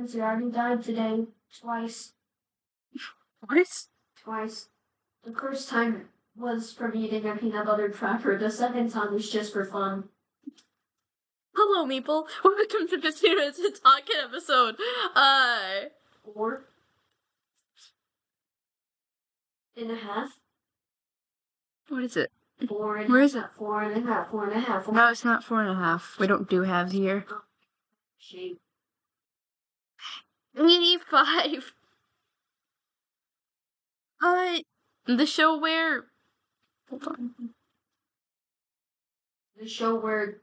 He already died today. Twice. What? Twice. The first time was from eating a peanut butter cracker. The second time was just for fun. Hello, Meeple. Welcome to 15 Minutes of Talkin episode. 4.5. What is it? 4.5. Where is it? 4.5. 4.5. No, it's not 4.5. We don't do halves here. Shape. 85. The show where... Hold on. The show where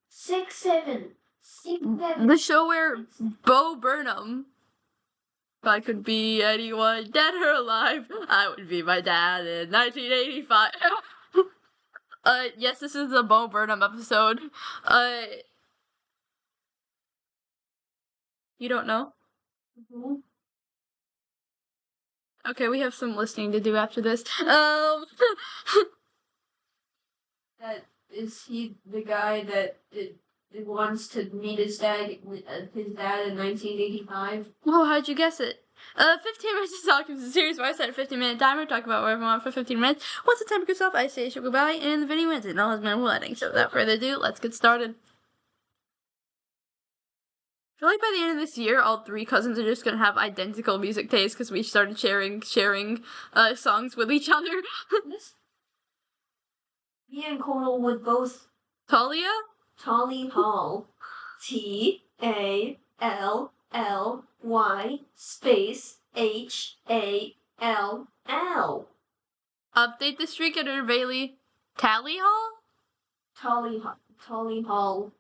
6, 7. 6, 7. The show where Bo Burnham... If I could be anyone, dead or alive, I would be my dad in 1985. Yes, this is the Bo Burnham episode. You don't know? Mm-hmm. Okay, we have some listening to do after this. That is he the guy that wants to meet his dad in 1985? Well, how'd you guess it? 15 minutes of talking is a series where I set a 15-minute timer, talk about whatever I want for 15 minutes. Once the timer goes off, I say shall goodbye, and the video ends. It all has been wedding. So without further ado, let's get started. I feel like by the end of this year, all three cousins are just gonna have identical music tastes because we started sharing songs with each other. Me and Coral would both Talia? Tally Hall. TALLY space HALL. Update the streak at Bailey. Tally Hall? Tally Hall.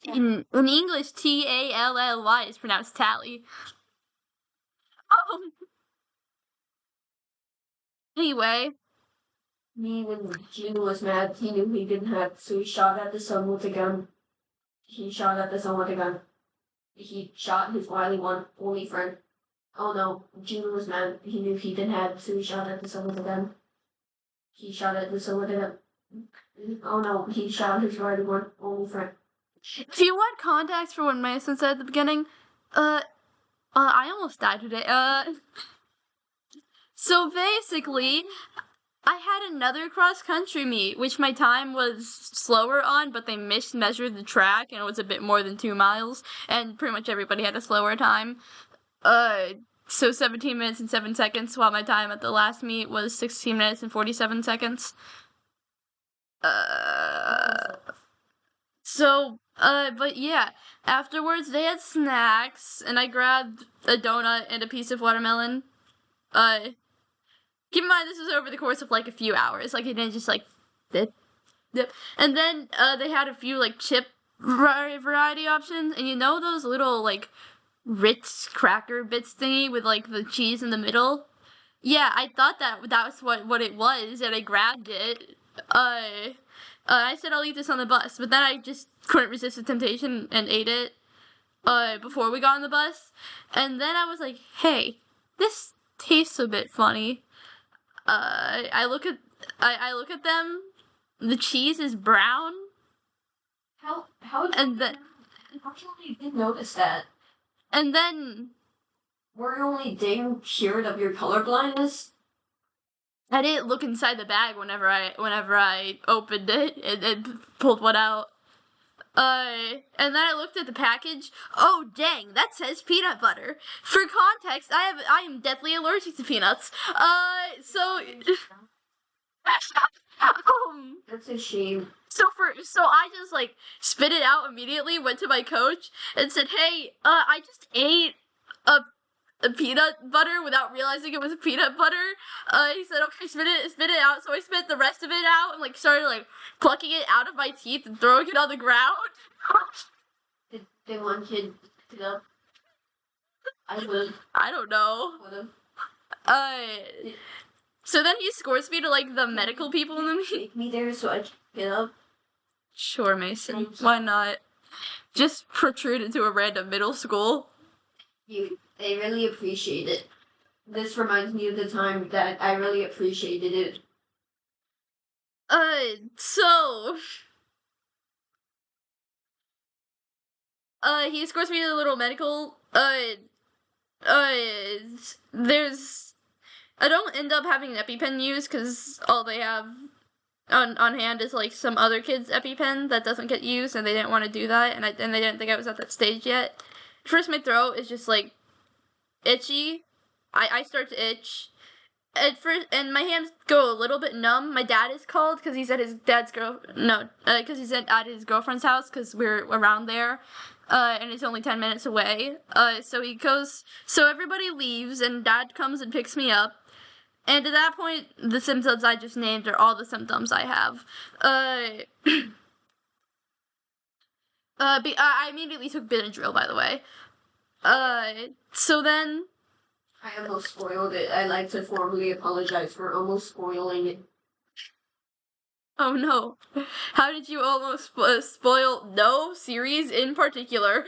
In English, Tally is pronounced tally. Anyway. Me, when Gene was mad, he knew he didn't have, so he shot at the sun with a gun. He shot at the sun with a gun. He shot his wily one, only friend. Oh no, Gene was mad. He knew he didn't have, so he shot at the sun with a gun. He shot at the sun with a gun. Oh no, he shot his wily one, only friend. If you want context for what Mason said at the beginning, I almost died today. So basically, I had another cross-country meet, which my time was slower on, but they mismeasured the track, and it was a bit more than 2 miles, and pretty much everybody had a slower time. So 17 minutes and 7 seconds, while my time at the last meet was 16 minutes and 47 seconds. But yeah, afterwards they had snacks, and I grabbed a donut and a piece of watermelon. Keep in mind, this was over the course of, like, a few hours. Like, it didn't just, like, dip. And then, they had a few, like, chip variety options. And you know those little, like, Ritz cracker bits thingy with, like, the cheese in the middle? Yeah, I thought that was what it was, and I grabbed it. I said I'll eat this on the bus, but then I just couldn't resist the temptation and ate it, before we got on the bus. And then I was like, hey, this tastes a bit funny. I look at them. The cheese is brown. How did you notice that? And then were you only dang cured of your colorblindness? I didn't look inside the bag whenever I opened it and pulled one out. And then I looked at the package. Oh dang, that says peanut butter. For context, I am deathly allergic to peanuts. So That's a shame. So I just, like, spit it out immediately, went to my coach, and said, hey, I just ate a peanut butter without realizing it was peanut butter. He said, okay, spit it out. So I spit the rest of it out and, like, started, like, plucking it out of my teeth and throwing it on the ground. Did one kid pick it up? I don't know. would've. So then he escorts me to, like, the medical people in the meeting. Take me there so I can pick it up. Sure, Mason. Why not? Just protrude into a random middle school. They really appreciate it. This reminds me of the time that I really appreciated it. He escorts me to the little medical, there's I don't end up having an EpiPen used because all they have on hand is like some other kid's EpiPen that doesn't get used, and they didn't want to do that, and they didn't think I was at that stage yet. First, my throat is just like itchy. I start to itch at first, and my hands go a little bit numb. My dad is called because he's at his because he's at his girlfriend's house because we're around there. And it's only 10 minutes away. So he goes, so everybody leaves, and Dad comes and picks me up. And at that point, the symptoms I just named are all the symptoms I have. I immediately took Benadryl, by the way. So then... I almost spoiled it. I'd like to formally apologize for almost spoiling it. Oh no. How did you almost spoil no series in particular?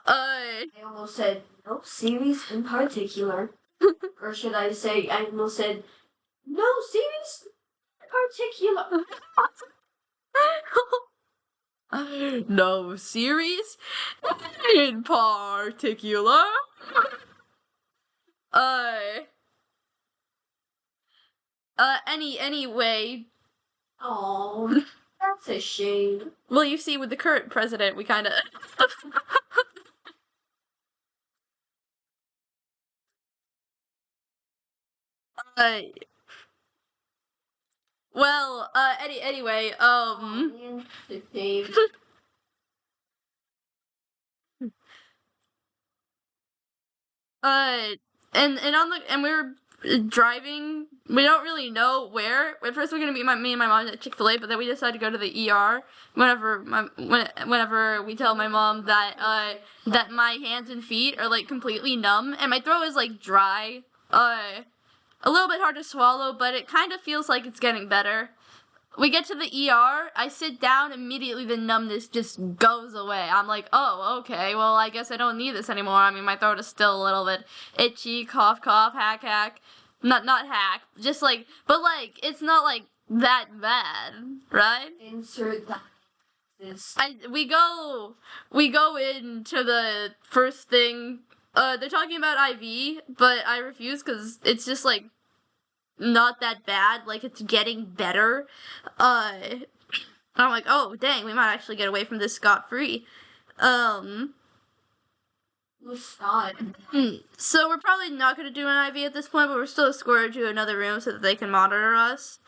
I almost said no series in particular. Or should I say, I almost said no series in particular. No series in particular. Anyway. Oh, that's a shame. Well, you see, with the current president, we kind of. Well, anyway, The shame. and we were driving. We don't really know where. At first, we are gonna meet me and my mom at Chick-fil-A, but then we decided to go to the ER. Whenever we tell my mom that that my hands and feet are like completely numb and my throat is like dry, a little bit hard to swallow, but it kind of feels like it's getting better. We get to the ER, I sit down, immediately the numbness just goes away. I'm like, oh, okay, well, I guess I don't need this anymore. I mean, my throat is still a little bit itchy, cough, hack. Not hack, just like, but like, it's not like that bad, right? Insert that. We go into the first thing, they're talking about IV, but I refuse because it's just like, not that bad, like it's getting better. I'm like, oh dang, we might actually get away from this scot-free. So we're probably not gonna do an IV at this point, but we're still escorted to another room so that they can monitor us.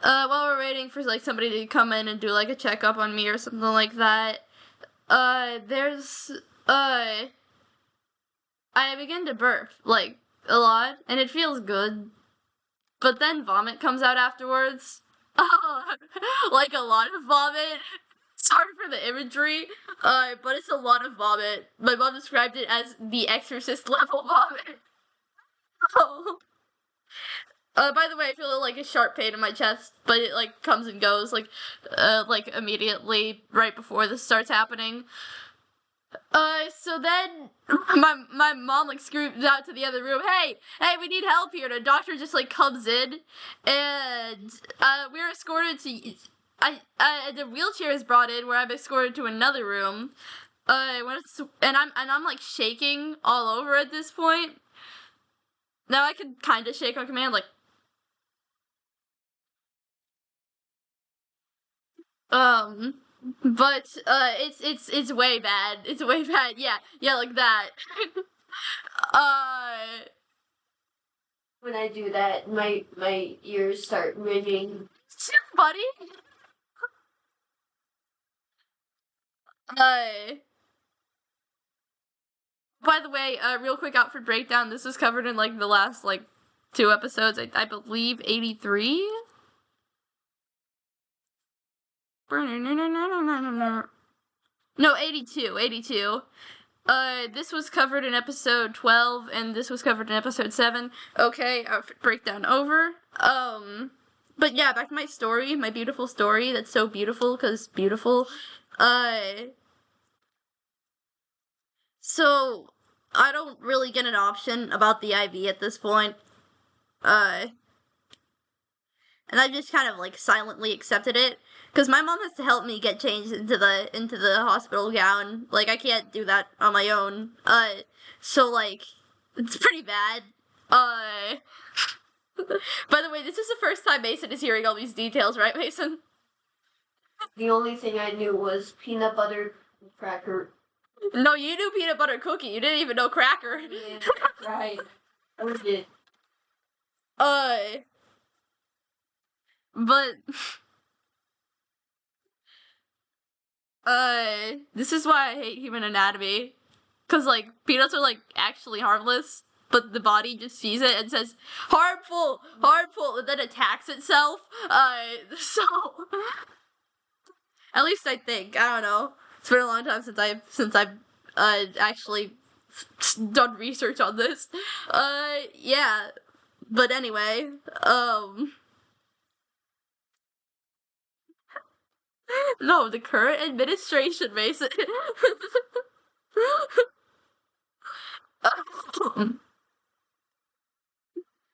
While we're waiting for like somebody to come in and do like a checkup on me or something like that, I begin to burp like a lot, and it feels good. But then vomit comes out afterwards. Like a lot of vomit. Sorry for the imagery, but it's a lot of vomit. My mom described it as the Exorcist level vomit. By the way, I feel like a sharp pain in my chest, but it like comes and goes like immediately right before this starts happening. So then my mom like screams out to the other room, hey, we need help here. And a doctor just like comes in, and we're escorted to the wheelchair is brought in where I'm escorted to another room. And I'm like shaking all over at this point. Now I can kind of shake on command, like. But it's way bad. It's way bad. Yeah, like that. When I do that, my ears start ringing. Buddy. By the way, real quick outfit breakdown. This was covered in like the last like 2 episodes. I believe 83. No, 82. This was covered in episode 12, and this was covered in episode 7. Okay, outfit breakdown over. But yeah, back to my story, my beautiful story that's so beautiful, because beautiful. So, I don't really get an option about the IV at this point. And and I just kind of like silently accepted it because my mom has to help me get changed into the hospital gown. Like I can't do that on my own. So like it's pretty bad. By the way, this is the first time Mason is hearing all these details, right, Mason? The only thing I knew was peanut butter cracker. No, you knew peanut butter cookie. You didn't even know cracker. Yeah, right. I did. But this is why I hate human anatomy. Cause like peanuts are like actually harmless, but the body just sees it and says harmful, harmful, and then attacks itself. So at least I think. I don't know. It's been a long time since I've actually done research on this. Yeah. But anyway, no, the current administration, Mason.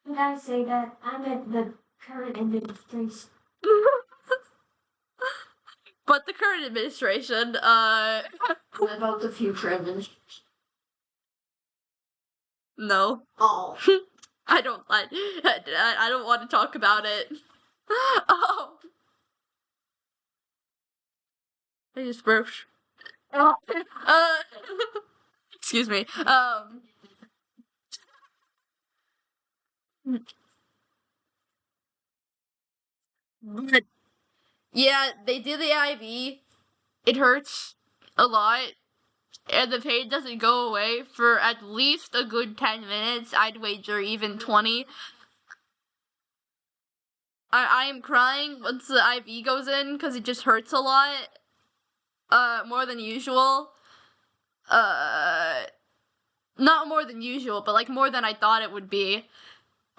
You gotta say that. I'm at the current administration. But the current administration, What about the future administration? no. Oh. I don't want to talk about it. Oh. I just burped. Uh, excuse me. But yeah, they do the IV. It hurts a lot, and the pain doesn't go away for at least a good 10 minutes. I'd wager even 20. I am crying once the IV goes in because it just hurts a lot. More than usual. Not more than usual, but like more than I thought it would be.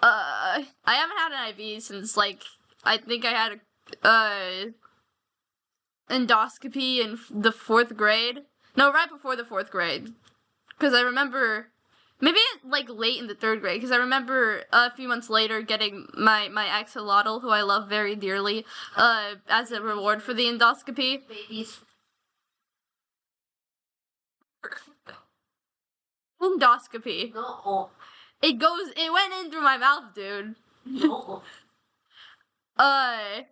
I haven't had an IV since like I think I had a endoscopy in the 4th grade. No, right before the 4th grade. Because I remember maybe like late in the 3rd grade. Because I remember a few months later getting my axolotl, who I love very dearly, as a reward for the endoscopy. Babies. Endoscopy. No. It went in through my mouth, dude. No. By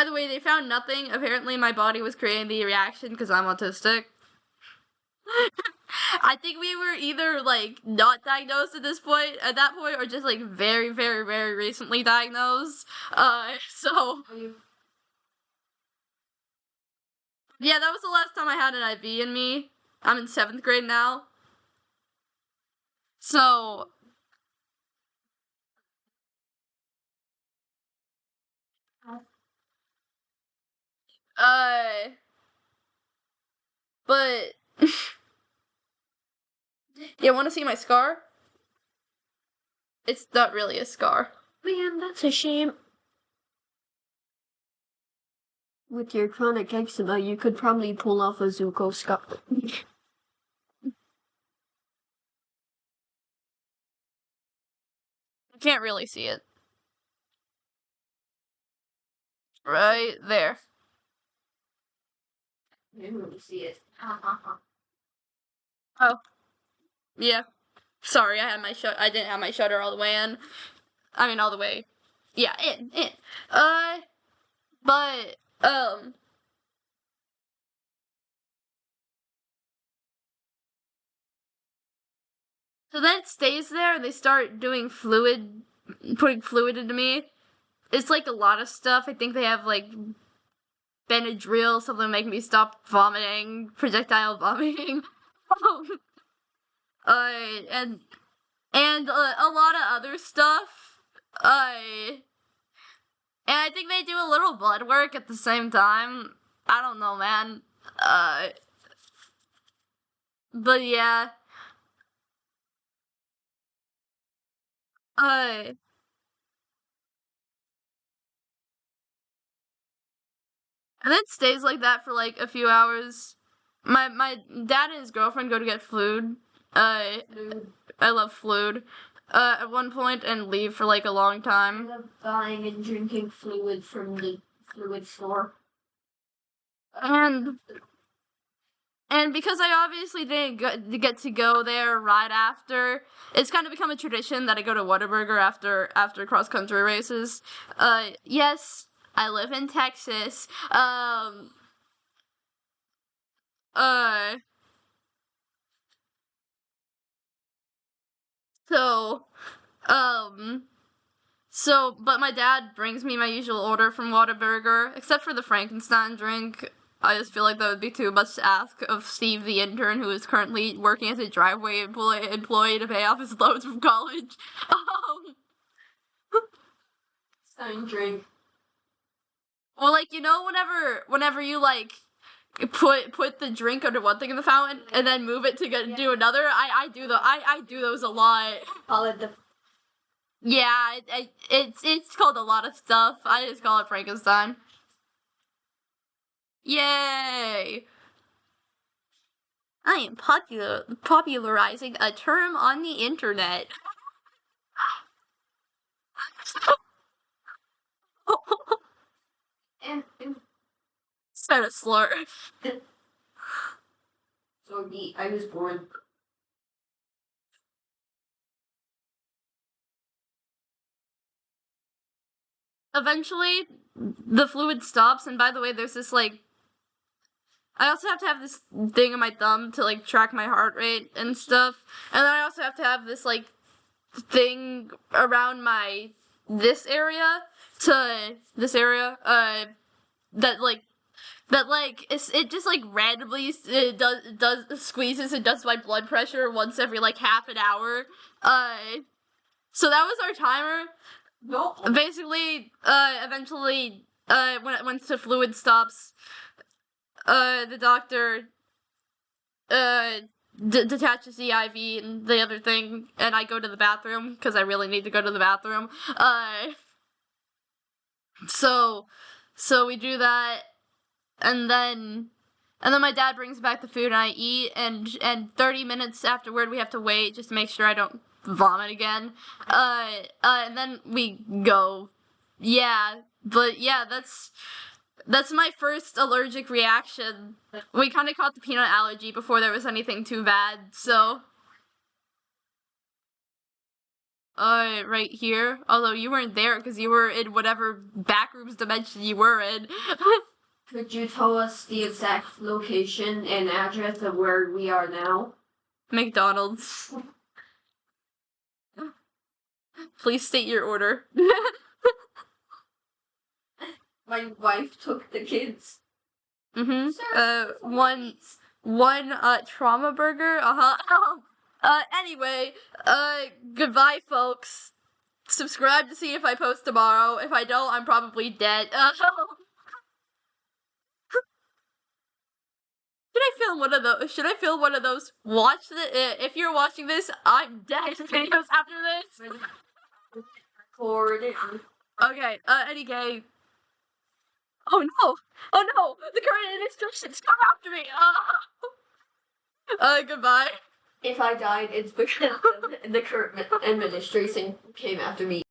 the way, they found nothing. Apparently my body was creating the reaction because I'm autistic. I think we were either like not diagnosed at that point, or just like very, very, very recently diagnosed. So yeah, that was the last time I had an IV in me. I'm in 7th grade now. So but you want to see my scar? It's not really a scar. Man, that's a shame. With your chronic eczema, you could probably pull off a Zuko scar. You can't really see it. Right there. I didn't really see it. Oh. Yeah. Sorry, I didn't have my shutter all the way in. I mean, all the way. Yeah, in. But, so then it stays there, and they start doing putting fluid into me. It's like a lot of stuff. I think they have, like, Benadryl, something to make me stop vomiting, projectile vomiting. And a lot of other stuff. And I think they do a little blood work at the same time. I don't know, man. But yeah. And then it stays like that for like a few hours. My dad and his girlfriend go to get food. I love food. at one point and leave for like a long I time. love buying and drinking fluid from the fluid store. And because I obviously didn't get to go there right after, it's kind of become a tradition that I go to Whataburger after cross country races. Yes, I live in Texas. Uh, so, um, but my dad brings me my usual order from Whataburger, except for the Frankenstein drink. I just feel like that would be too much to ask of Steve, the intern, who is currently working as a driveway employee to pay off his loans from college. Stein drink. Well, like, you know, whenever you like put the drink under one thing in the fountain and then move it to do another, I do those a lot. Call it the. Yeah, it's called a lot of stuff. I just call it Frankenstein. Yay! I am popularizing a term on the internet. And Said a slur. so I was born. Eventually, the fluid stops, and by the way, there's this like. I also have to have this thing on my thumb to like track my heart rate and stuff, and then I also have to have this like thing around this area that it just like randomly does squeezes and does my blood pressure once every like half an hour. So that was our timer. No. Basically, eventually, once the fluid stops, the doctor detaches the IV and the other thing, and I go to the bathroom because I really need to go to the bathroom. So we do that, and then my dad brings back the food and I eat, and 30 minutes afterward we have to wait just to make sure I don't vomit again. And then we go. Yeah, but yeah, that's my first allergic reaction. We kind of caught the peanut allergy before there was anything too bad, so. Right here. Although you weren't there because you were in whatever backrooms dimension you were in. Could you tell us the exact location and address of where we are now? McDonald's. Please state your order. My wife took the kids. Mm-hmm. Sir, One trauma burger. Anyway, goodbye, folks. Subscribe to see if I post tomorrow. If I don't, I'm probably dead. Should I film one of those? Watch if you're watching this, I'm dead videos after this. Record it. Okay, anyway. Oh no! Oh no! The current administration's come after me! Goodbye. If I died, it's because the current administration came after me.